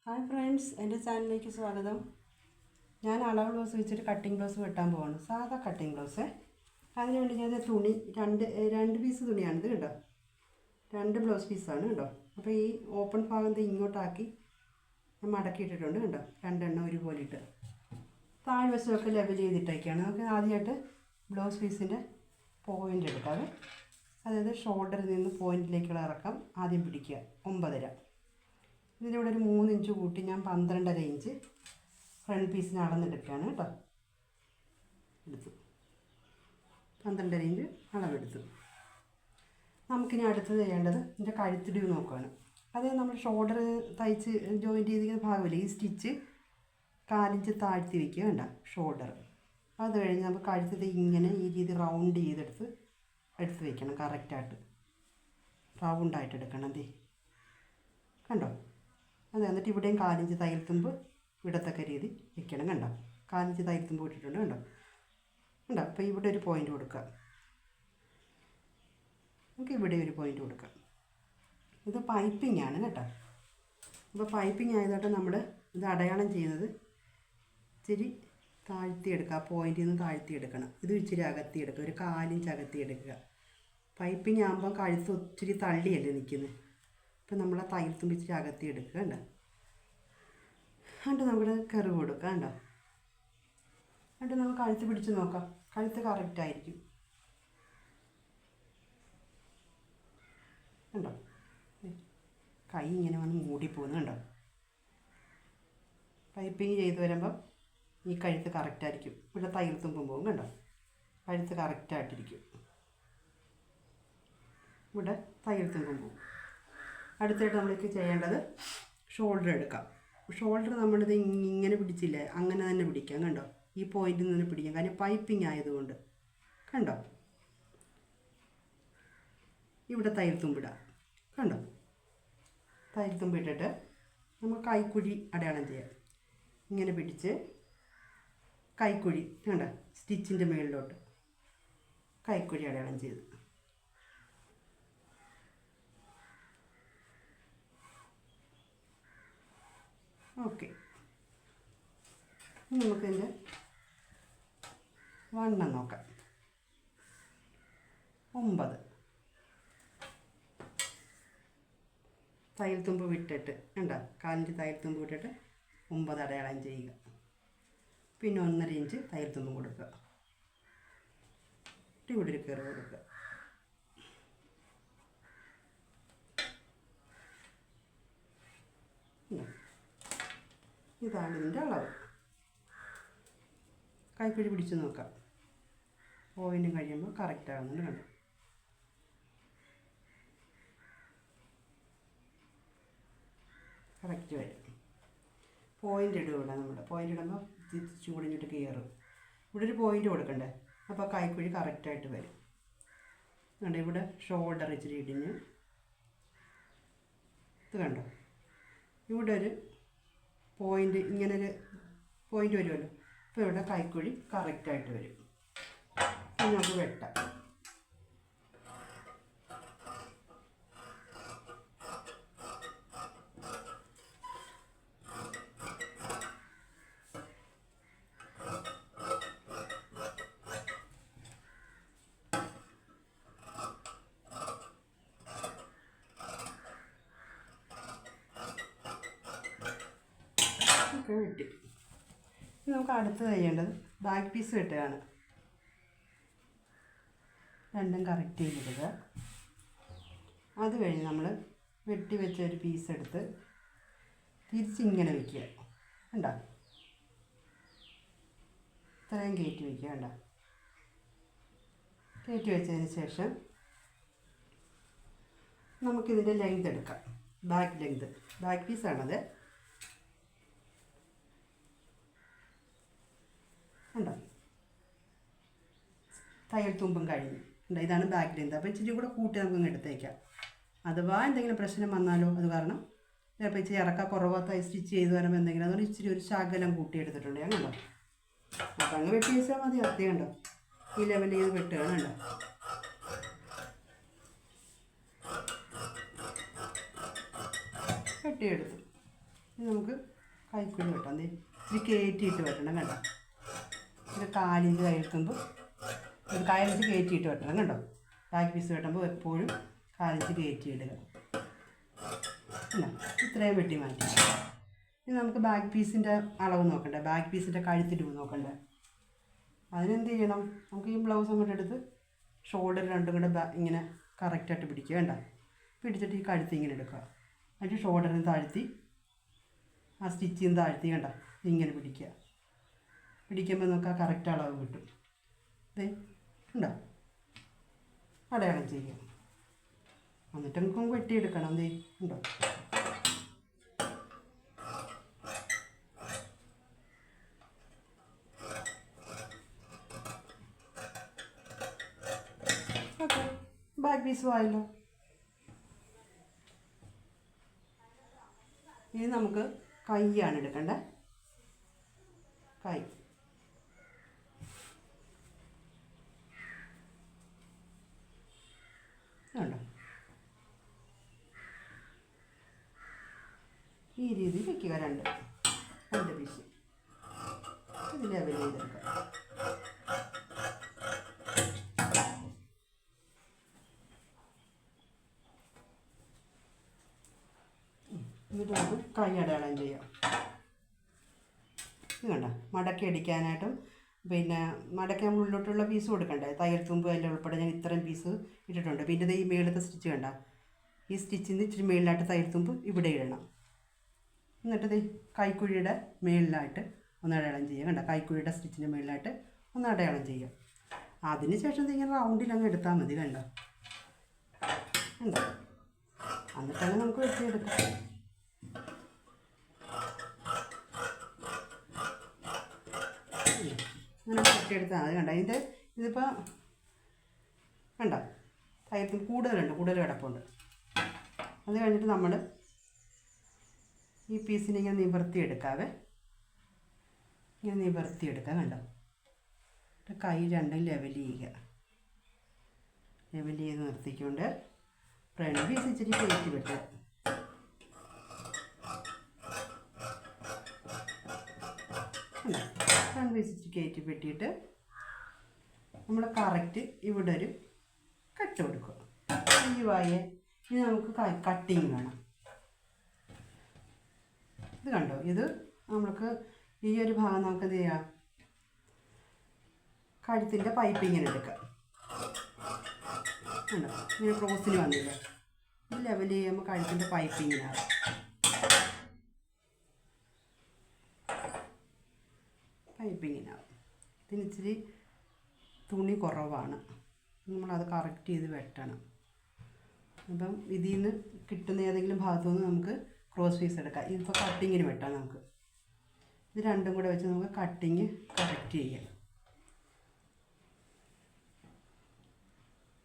Hi friends, എൻ്റെ ചാനലിലേക്ക് സ്വാഗതം. ഞാൻ അളവ് ബ്ലൗസ് വെച്ചിട്ട് കട്ടിങ് ബ്ലൗസ് വെട്ടാൻ പോവാണ്. സാധാ കട്ടിങ് ബ്ലൗസ്. അതിനുവേണ്ടി ഞാൻ തുണി രണ്ട് പീസ് തുണിയാണിത് കേട്ടോ. 2 ബ്ലൗസ് പീസാണ് കേട്ടോ. അപ്പോൾ ഈ ഓപ്പൺ ഭാഗത്ത് ഇങ്ങോട്ടാക്കി ഞാൻ മടക്കിയിട്ടിട്ടുണ്ട് കേട്ടോ. 2 എണ്ണം ഒരുപോലെ ഇട്ട് താഴ്വശമൊക്കെ ലെവൽ ചെയ്തിട്ടൊക്കെയാണ്. നമുക്ക് ആദ്യമായിട്ട് ബ്ലൗസ് പീസിൻ്റെ പോയിൻ്റ് എടുക്കാം. അതായത് ഷോൾഡറിൽ നിന്ന് പോയിൻറ്റിലേക്കുള്ള ഇറക്കം ആദ്യം പിടിക്കുക. 9.5. ഇതിൻ്റെ കൂടെ ഒരു 3 ഇഞ്ച് കൂട്ടി ഞാൻ 12.5 ഇഞ്ച് ഫ്രണ്ട് പീസിന് അളന്നെടുക്കുകയാണ് കേട്ടോ. എടുത്തു 12.5 ഇഞ്ച് അളവെടുത്തു. നമുക്കിനി അടുത്തത് ചെയ്യേണ്ടത് ഇതിൻ്റെ കഴുത്തിടിവ് നോക്കുകയാണ്. അത് നമ്മൾ ഷോൾഡർ തയ്ച്ച് ജോയിൻറ്റ് ചെയ്തിരിക്കുന്ന ഭാഗമില്ല, ഈ സ്റ്റിച്ച് 4 ഇഞ്ച് താഴ്ത്തി വയ്ക്കുക വേണ്ട ഷോൾഡർ. അത് കഴിഞ്ഞ് നമുക്ക് കഴുത്തത് ഇങ്ങനെ ഈ രീതി റൗണ്ട് ചെയ്തെടുത്ത് വയ്ക്കണം. കറക്റ്റായിട്ട് റൗണ്ടായിട്ട് എടുക്കണം. അതേ കണ്ടോ. അത് എന്നിട്ട് ഇവിടെയും 4 ഇഞ്ച് തയ്യൽ തുമ്പ് ഇടത്തക്ക രീതി വയ്ക്കണം. കണ്ടോ, 4 ഇഞ്ച് തയ്യൽ തുമ്പ് ഇട്ടിട്ടുണ്ട്. കണ്ടോ കണ്ടോ. അപ്പോൾ ഇവിടെ ഒരു പോയിൻ്റ് കൊടുക്കാം. നമുക്ക് ഇവിടെ ഒരു പോയിൻ്റ് കൊടുക്കാം. ഇത് പൈപ്പിംഗ് ആണ് കേട്ടോ. അപ്പോൾ പൈപ്പിംഗ് ആയതായിട്ട് നമ്മൾ ഇത് അടയാളം ചെയ്യുന്നത് ഇച്ചിരി താഴ്ത്തിയെടുക്കുക. ആ പോയിൻറ്റിൽ നിന്ന് താഴ്ത്തിയെടുക്കണം. ഇത് ഇച്ചിരി അകത്തിയെടുക്കുക, ഒരു 4 ഇഞ്ച് അകത്തിയെടുക്കുക. പൈപ്പിംഗ് ആകുമ്പോൾ കഴുത്ത് ഒത്തിരി തള്ളിയല്ലേ നിൽക്കുന്നത്. അപ്പോൾ നമ്മൾ ആ തയ്യൽ തുമ്പ് ഇച്ചിരി അകത്തിയെടുക്കുക. കണ്ടോ. എന്നിട്ട് നമ്മുടെ കെറിവ് കൊടുക്കുക. കണ്ടോ. എന്നിട്ട് നമുക്ക് കഴുത്ത് പിടിച്ച് നോക്കാം. കഴുത്ത് കറക്റ്റായിരിക്കും. കണ്ടോ, കൈ ഇങ്ങനെ വന്ന് മൂടിപ്പോകുന്നുണ്ടോ. പൈപ്പിങ് ചെയ്ത് വരുമ്പം ഈ കഴുത്ത് കറക്റ്റായിരിക്കും. ഇവിടെ തയ്യൽ തുമ്പും പോകും. കണ്ടോ, കഴുത്ത് കറക്റ്റായിട്ടിരിക്കും. ഇവിടെ തയ്യൽ തുമ്പും പോകും. അടുത്തായിട്ട് നമ്മൾക്ക് ചെയ്യേണ്ടത് ഷോൾഡർ എടുക്കാം. ഷോൾഡർ നമ്മളിത് ഇങ്ങനെ പിടിച്ചില്ലേ, അങ്ങനെ തന്നെ പിടിക്കാം. കണ്ടോ, ഈ പോയിന്റിൽ നിന്ന് പിടിക്കാം. കാരണം പൈപ്പിംഗ് ആയതുകൊണ്ട്. കണ്ടോ, ഇവിടെ തയ്യൽ തുമ്പിടാം. കണ്ടോ, തയ്യൽ തുമ്പിട്ടിട്ട് നമുക്ക് കൈക്കുഴി അടയാളം ചെയ്യാം. ഇങ്ങനെ പിടിച്ച് കൈക്കുഴി കണ്ടോ, സ്റ്റിച്ചിൻ്റെ മുകളിലോട്ട് കൈക്കുഴി അടയാളം ചെയ്ത് ഓക്കെ. നമുക്കിതിൻ്റെ വണ്ണം നോക്കാം. 9 തയ്യൽ തുമ്പ് വിട്ടിട്ട് കണ്ടോ, 4 ഇഞ്ച് തയ്യൽ തുമ്പ് വിട്ടിട്ട് 9 അടയാളം ചെയ്യുക. പിന്നെ 1.5 ഇഞ്ച് തയ്യൽ തുമ്പ് കൊടുക്കുക. ഇവിടെ ഒരു കയറി കൊടുക്കുക. ഇതാണ് ഇതിൻ്റെ അളവ്. കൈപ്പിടി പിടിച്ച് നോക്കാം. പോയിൻറ്റും കഴിയുമ്പോൾ കറക്റ്റ് ആകുന്നുണ്ട്. കണ്ടോ, കറക്റ്റ് വരും. പോയിൻ്റ് ഇടുക. ഇവിടെ നമ്മൾ പോയിൻ്റ് ഇടുമ്പോൾ ചൂടിഞ്ഞിട്ട് കയറും. ഇവിടെ ഒരു പോയിൻ്റ് കൊടുക്കണ്ടേ, അപ്പോൾ കൈക്കുഴി കറക്റ്റായിട്ട് വരും. കണ്ടോ, ഇവിടെ ഷോൾഡർ ഇച്ചിരി ഇടിഞ്ഞ് ഇത് കണ്ടോ. ഇവിടെ ഒരു പോയിൻ്റ്, ഇങ്ങനൊരു പോയിൻ്റ് വരുമല്ലോ. അപ്പോൾ ഇവിടെ കൈക്കുഴി കറക്റ്റായിട്ട് വരും. പിന്നെ നമുക്ക് വെട്ടാം. വെട്ടി നമുക്ക് അടുത്ത് ചെയ്യേണ്ടത് ബാക്ക് പീസ് വെട്ടുകയാണ്. രണ്ടും കറക്റ്റ് ചെയ്തിടുക. അത് കഴിഞ്ഞ് നമ്മൾ വെട്ടി വെച്ച ഒരു പീസ് എടുത്ത് തിരിച്ചിങ്ങനെ വയ്ക്കുക. കണ്ടോ, ഇത്രയും കയറ്റി വയ്ക്കുക. കണ്ടോ, കയറ്റി വെച്ചതിന് ശേഷം നമുക്കിതിൻ്റെ ലെങ്ത് എടുക്കാം. ബാക്ക് ലെങ്ത്, ബാക്ക് പീസാണത്. ഉണ്ടോ, തയ്യൽ തുമ്പും കഴിഞ്ഞു. ഉണ്ടോ, ഇതാണ് ബാക്ക് ലെങ്ത്. അപ്പോൾ ഇച്ചിരി കൂടെ കൂട്ടി നമുക്കങ്ങ് എടുത്തേക്കാം. അഥവാ എന്തെങ്കിലും പ്രശ്നം വന്നാലോ അത് കാരണം ചിലപ്പോൾ ഇച്ചിരി ഇറക്കം കുറവാത്ത സ്റ്റിച്ച് ചെയ്ത് വരുമ്പോൾ എന്തെങ്കിലും അതുകൊണ്ട് ഇച്ചിരി ഒരു ശകലം കൂട്ടിയെടുത്തിട്ടുണ്ട്. ഞാൻ കണ്ടോ, അപ്പോൾ അങ്ങ് വെട്ടി വെച്ചാൽ മതി. അത്യം കണ്ടോ, ഈ ലെവൽ ചെയ്ത് വെട്ടുകയാണ്. കണ്ടോ, വെട്ടിയെടുത്തു. ഇനി നമുക്ക് കൈക്കുഴി വെട്ടാം. ഇച്ചിരി കയറ്റിയിട്ട് വെട്ടണം കണ്ടോ. ഒരു 4 ഇഞ്ച് കയ്യെടുക്കുമ്പോൾ ഒരു 1 ഇഞ്ച് കയറ്റിയിട്ട് വെട്ടണം കണ്ടോ. ബാക്ക് പീസ് വെട്ടുമ്പോൾ എപ്പോഴും 1 ഇഞ്ച് കയറ്റിയിടുക. ഇത്രയും വെട്ടി മാറ്റി. ഇനി നമുക്ക് ബാക്ക് പീസിൻ്റെ അളവ് നോക്കണ്ടേ, ബാക്ക് പീസിൻ്റെ കഴുത്തിട്ട് നോക്കണ്ടേ. അതിനെന്ത് ചെയ്യണം, നമുക്ക് ഈ ബ്ലൗസ് അങ്ങോട്ട് എടുത്ത് ഷോൾഡർ രണ്ടും കൂടെ ഇങ്ങനെ കറക്റ്റായിട്ട് പിടിക്കുക വേണ്ട. പിടിച്ചിട്ട് ഈ കഴുത്ത് ഇങ്ങനെ എടുക്കുക. എന്നിട്ട് ഷോൾഡറിന് താഴ്ത്തി ആ സ്റ്റിച്ചിൽ നിന്ന് താഴ്ത്തി കണ്ട ഇങ്ങനെ പിടിക്കുക. പിടിക്കുമ്പോൾ നമുക്ക് ആ കറക്റ്റ് അളവ് കിട്ടും. ഉണ്ടോ, അടയാളം ചെയ്യുക. എന്നിട്ട് നമുക്ക് വെട്ടിയെടുക്കണം. ഉണ്ടോ, ഓക്കെ, ബാക്ക് പീസും ആയല്ലോ. ഇനി നമുക്ക് കൈയാണ് എടുക്കേണ്ടത്. കൈ ഉണ്ടോ, ഈ രീതിയിൽ വയ്ക്കുക. രണ്ട് പീസ് ഇത് ലെവൽ ചെയ്തെടുക്കുക. എന്നിട്ട് നമുക്ക് കൈ അടയാളം ചെയ്യാം. ഇത് കണ്ട മടക്കി അടിക്കാനായിട്ടും പിന്നെ മടക്കി നമ്മൾ ഉള്ളിലോട്ടുള്ള പീസ് കൊടുക്കണ്ടേ, തയ്യൽ തുമ്പ് അതിൻ്റെ ഉൾപ്പെടെ ഞാൻ ഇത്രയും പീസ് ഇട്ടിട്ടുണ്ട്. പിന്നെ ഈ മേളത്തെ സ്റ്റിച്ച് കണ്ട, ഈ സ്റ്റിച്ചിൽ നിന്ന് ഇച്ചിരി മേളിലായിട്ട് തയ്യൽ തുമ്പ് ഇവിടെ ഇടണം. എന്നിട്ട് കൈക്കുഴിയുടെ മേളിലായിട്ട് ഒന്ന് അടയാളം ചെയ്യുക. കണ്ട, കൈക്കുഴിയുടെ സ്റ്റിച്ചിൻ്റെ മേളിലായിട്ട് ഒന്ന് അടയാളം ചെയ്യുക. അതിന് ശേഷം ഇങ്ങനെ റൗണ്ടിൽ അങ്ങ് എടുത്താൽ മതി. കണ്ട, എന്നിട്ടങ്ങ് നമുക്ക് വെട്ടിയെടുക്കാം. അങ്ങനെ വെട്ടിയെടുത്താൽ മതി. കണ്ട, ഇതിപ്പോൾ കണ്ട തയ്യൽ കൂടുതൽ കിടപ്പുണ്ട്. അത് കഴിഞ്ഞിട്ട് നമ്മൾ ഈ പീസിനെ ഇങ്ങനെ നിവർത്തിയെടുക്കാവേ. ഇങ്ങനെ നിവർത്തിയെടുക്കാം. കണ്ടോ, കൈ രണ്ടും ലെവൽ ചെയ്യുക. ലെവൽ ചെയ്ത് നിർത്തിക്കൊണ്ട് ഫ്രണ്ട് പീസ് ഇച്ചിരി കയറ്റി വിട്ട് ഫ്രണ്ട് പീസ് ഇച്ചിരി കയറ്റി വെട്ടിയിട്ട് നമ്മൾ കറക്റ്റ് ഇവിടെ ഒരു കട്ട് കൊടുക്കുക. ഈ വായേ ഇനി നമുക്ക് കട്ടിങ് വേണം. ഇത് കണ്ടോ, ഇത് നമുക്ക് ഈ ഒരു ഭാഗം നമുക്ക് എന്ത് ചെയ്യാം, കഴുത്തിൻ്റെ പൈപ്പിങ്ങനെ എടുക്കാം. കണ്ടോ, ഇങ്ങനെ ക്രോസിന് വന്നില്ല. ഇത് ലെവൽ ചെയ്യുമ്പോൾ കഴുത്തിൻ്റെ പൈപ്പിങ്ങിനാണ്. പൈപ്പിങ്ങിനാവും. ഇതിന് ഇച്ചിരി തുണി കുറവാണ്, നമ്മളത് കറക്റ്റ് ചെയ്ത് വെട്ടണം. അപ്പം ഇതിൽ നിന്ന് കിട്ടുന്ന ഏതെങ്കിലും ഭാഗത്തുനിന്ന് നമുക്ക് ക്രോസ് പീസ് എടുക്കാം. ഇതിപ്പോൾ കട്ടിങ്ങിന് വെട്ടാം. നമുക്ക് ഇത് രണ്ടും കൂടെ വെച്ച് നമുക്ക് കട്ടിങ് കറക്റ്റ് ചെയ്യാം.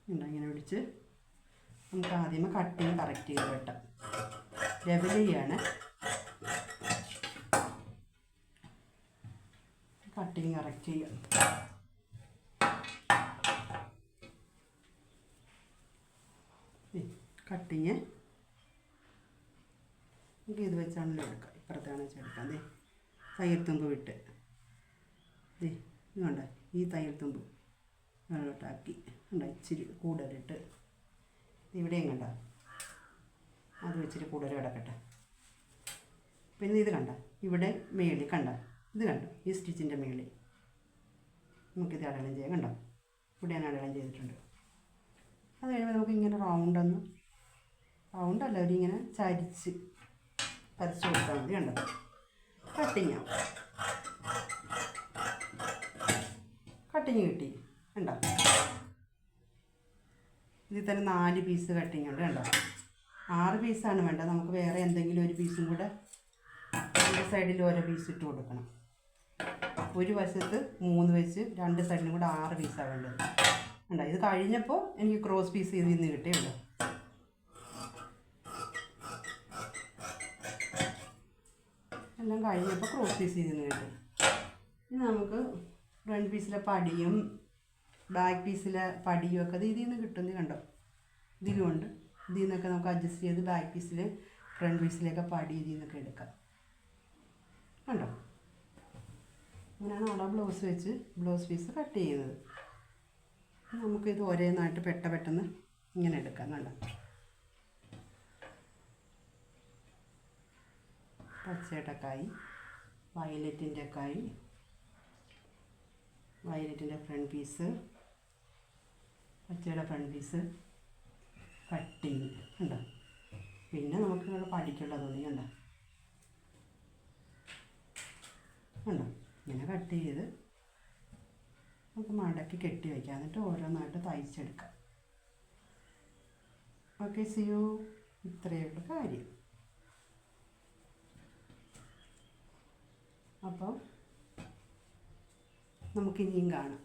ഇങ്ങനെ പിടിച്ച് നമുക്ക് ആദ്യമേ കട്ടിങ് കറക്റ്റ് ചെയ്ത് വെട്ടാം. ലെവൽ ചെയ്യാണ്. കട്ടിങ് കറക്റ്റ് ചെയ്യാം. കട്ടിങ് നമുക്ക് ഇത് വെച്ചാണല്ലോ എടുക്കാം. ഇപ്പുറത്താണ് വെച്ചെടുക്കാം. തയ്യൽ തുമ്പ് വിട്ട് ഇത് കണ്ട, ഈ തയ്യൽ തുമ്പ് വെള്ളോട്ടാക്കി കണ്ട, ഇച്ചിരി കൂടുതലിട്ട് ഇവിടെയും കണ്ട, അത് വെച്ചിട്ട് കൂടുതൽ കിടക്കട്ടെ. പിന്നെ ഇത് കണ്ട, ഇവിടെ മേളിൽ കണ്ട, ഇത് കണ്ടോ, ഈ സ്റ്റിച്ചിൻ്റെ മേളിൽ നമുക്കിത് അടയാളം ചെയ്യാം. കണ്ടോ, ഇവിടെ ഞാൻ അടയാളം ചെയ്തിട്ടുണ്ട്. അത് കഴിയുമ്പോൾ നമുക്ക് ഇങ്ങനെ റൗണ്ടല്ല, ഒരിങ്ങനെ ചരിച്ച് പരച്ച് കൊടുത്താൽ മതി. കണ്ടോ, കട്ടിങ് ആവും. കട്ടിങ് കിട്ടി. കണ്ടോ, ഇതിൽ തന്നെ 4 പീസ് കട്ടിങ് ഉണ്ട്. കണ്ടോ, 6 പീസാണ് വേണ്ടത്. നമുക്ക് വേറെ എന്തെങ്കിലും ഒരു പീസും കൂടെ രണ്ട് സൈഡിൽ ഓരോ പീസ് ഇട്ട് കൊടുക്കണം. ഒരു വശത്ത് 3 വെച്ച് 2 സൈഡിലും കൂടെ 6 പീസാണ് വേണ്ടത്. കണ്ടോ, ഇത് കഴിഞ്ഞപ്പോൾ എനിക്ക് ക്രോസ് പീസ് ഇതിൽ നിന്ന് കിട്ടിയുള്ളൂ. എല്ലാം കഴിഞ്ഞപ്പോൾ ക്രോസ് പീസ് ഇതിൽ നിന്ന് കിട്ടി. ഇനി നമുക്ക് ഫ്രണ്ട് പീസിലെ പടിയും ബാക്ക് പീസിലെ പടിയും ഒക്കെ ഇത് ഇതിൽ നിന്ന് കിട്ടും. ഇത് കണ്ടോ, ഇതിലുമുണ്ട്. ഇതിൽ നിന്നൊക്കെ നമുക്ക് അഡ്ജസ്റ്റ് ചെയ്ത് ബാക്ക് പീസിൽ ഫ്രണ്ട് പീസിലേക്ക് പടി ഇതിൽ നിന്നൊക്കെ എടുക്കാം. അങ്ങനെയാണ് അവിടെ ബ്ലൗസ് വെച്ച് ബ്ലൗസ് പീസ് കട്ട് ചെയ്യുന്നത്. നമുക്കിത് ഓരോന്നായിട്ട് പെട്ടെന്ന് ഇങ്ങനെ എടുക്കാം. കണ്ട പച്ചയുടെ കായ്, വയലറ്റിൻ്റെ കായ്, വയലറ്റിൻ്റെ ഫ്രണ്ട് പീസ്, പച്ചയുടെ ഫ്രണ്ട് പീസ് കട്ടിങ് ഉണ്ടോ. പിന്നെ നമുക്ക് ഇവിടെ പഠിക്കുള്ള തുണി ഉണ്ടോ ഉണ്ടോ. ഇങ്ങനെ കട്ട് ചെയ്ത് നമുക്ക് മടക്കി കെട്ടി വയ്ക്കാം. എന്നിട്ട് ഓരോന്നായിട്ട് തയ്ച്ചെടുക്കാം. Okay, C U. ഇത്രയേ ഉള്ളൂ കാര്യം. അപ്പോൾ നമുക്കിനിയും കാണാം.